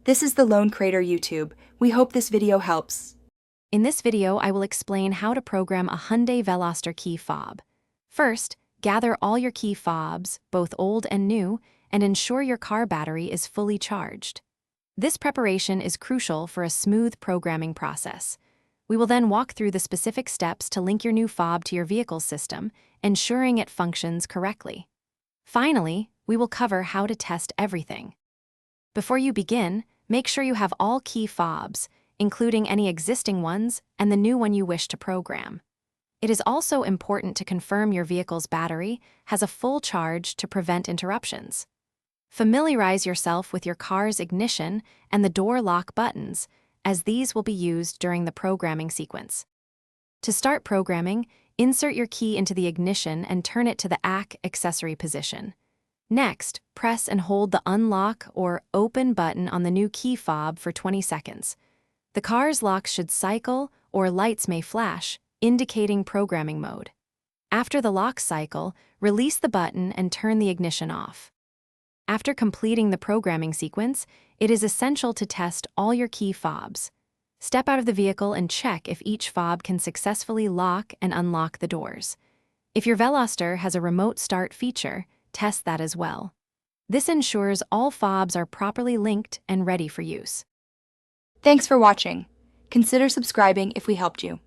This is the Lone Crater YouTube. We hope this video helps. In this video, I will explain how to program a Hyundai Veloster key fob. First, gather all your key fobs, both old and new, and ensure your car battery is fully charged. This preparation is crucial for a smooth programming process. We will then walk through the specific steps to link your new fob to your vehicle's system, ensuring it functions correctly. Finally, we will cover how to test everything. Before you begin, make sure you have all key fobs, including any existing ones and the new one you wish to program. It is also important to confirm your vehicle's battery has a full charge to prevent interruptions. Familiarize yourself with your car's ignition and the door lock buttons, as these will be used during the programming sequence. To start programming, insert your key into the ignition and turn it to the ACK accessory position. Next, press and hold the unlock or open button on the new key fob for 20 seconds. The car's locks should cycle or lights may flash, indicating programming mode. After the lock cycle, release the button and turn the ignition off. After completing the programming sequence, it is essential to test all your key fobs. Step out of the vehicle and check if each fob can successfully lock and unlock the doors. If your Veloster has a remote start feature, test that as well. This ensures all fobs are properly linked and ready for use. Thanks for watching. Consider subscribing if we helped you.